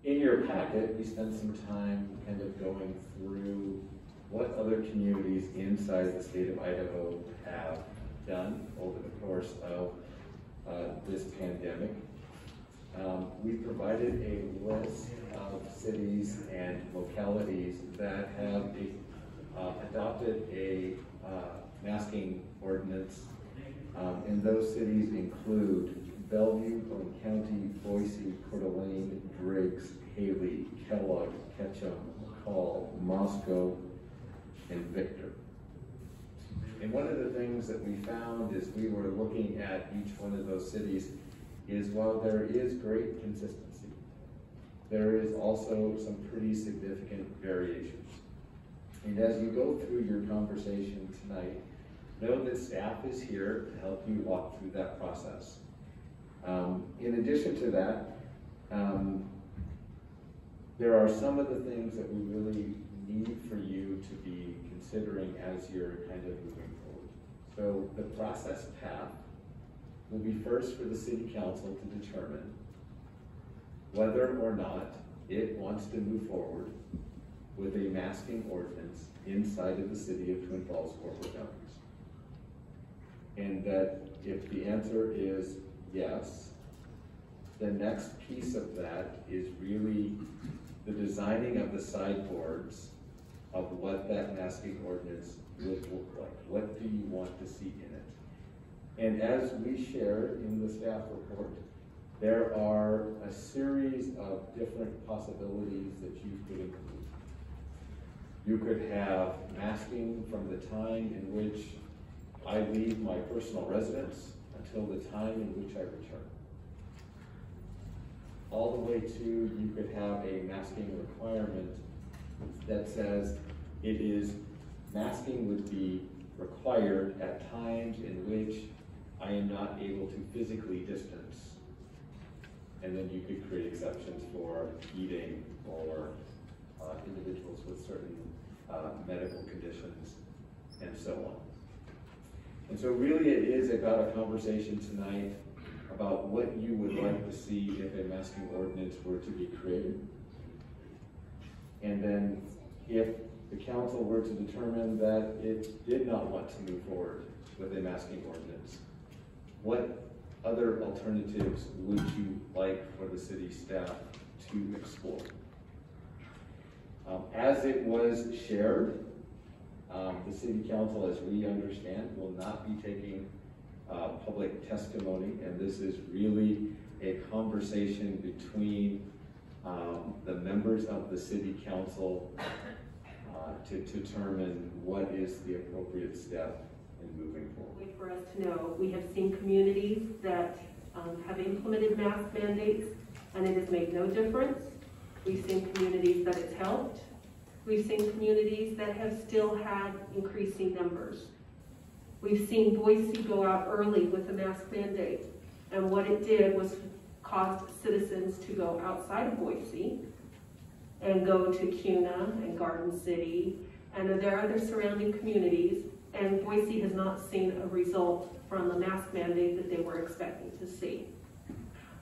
In your packet, we spent some time kind of going through what other communities inside the state of Idaho have done over the course of this pandemic. We provided a list of cities and localities that have adopted a masking ordinance, and those cities include Bellevue, Owen County, Boise, Coeur d'Alene, Driggs, Haley, Kellogg, Ketchum, McCall, Moscow, and Victor. And one of the things that we found as we were looking at each one of those cities is while there is great consistency, there is also some pretty significant variations. And as you go through your conversation tonight, know that staff is here to help you walk through that process. In addition to that, there are some of the things that we really need for you to be considering as you're kind of moving forward. So the process path will be first for the City Council to determine whether or not it wants to move forward with a masking ordinance inside of the City of Twin Falls corporate boundaries. And that if the answer is yes, the next piece of that is really the designing of the sideboards of what that masking ordinance would look like. What do you want to see in it? And as we shared in the staff report, there are a series of different possibilities that you could include. You could have masking from the time in which I leave my personal residence until the time in which I return. All the way to, you could have a masking requirement that says it is, masking would be required at times in which I am not able to physically distance. And then you could create exceptions for eating or individuals with certain medical conditions and so on. And so really it is about a conversation tonight about what you would like to see if a masking ordinance were to be created. And then if the council were to determine that it did not want to move forward with a masking ordinance, what other alternatives would you like for the city staff to explore? As it was shared, the city council, as we understand, will not be taking public testimony, and this is really a conversation between the members of the city council to determine what is the appropriate step in moving forward. For us to know, we have seen communities that have implemented mask mandates and it has made no difference. We've seen communities that it's helped. We've seen communities that have still had increasing numbers. We've seen Boise go out early with the mask mandate, and what it did was caused citizens to go outside of Boise and go to Kuna and Garden City, and there are other surrounding communities, and Boise has not seen a result from the mask mandate that they were expecting to see.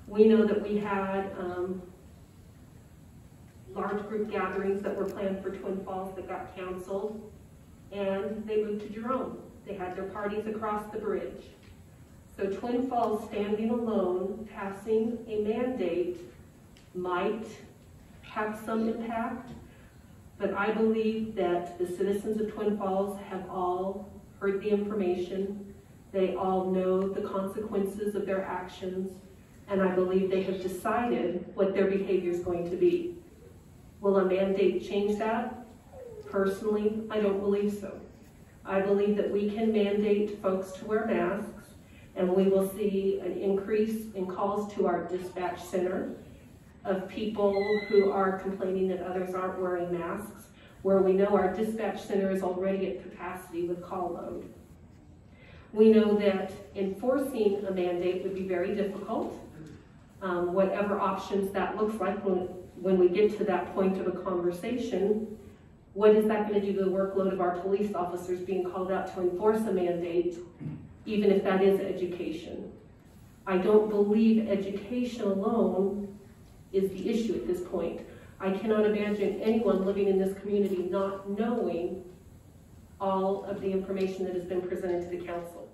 We know that we had large group gatherings that were planned for Twin Falls that got canceled, and they moved to Jerome. They had their parties across the bridge. So Twin Falls standing alone, passing a mandate might have some impact, but I believe that the citizens of Twin Falls have all heard the information. They all know the consequences of their actions, and I believe they have decided what their behavior is going to be. Will a mandate change that? Personally, I don't believe so. I believe that we can mandate folks to wear masks, and we will see an increase in calls to our dispatch center of people who are complaining that others aren't wearing masks, where we know our dispatch center is already at capacity with call load. We know that enforcing a mandate would be very difficult. Whatever options that looks like when we get to that point of a conversation, what is that going to do to the workload of our police officers being called out to enforce a mandate, even if that is education? I don't believe education alone is the issue at this point. I cannot imagine anyone living in this community not knowing all of the information that has been presented to the council.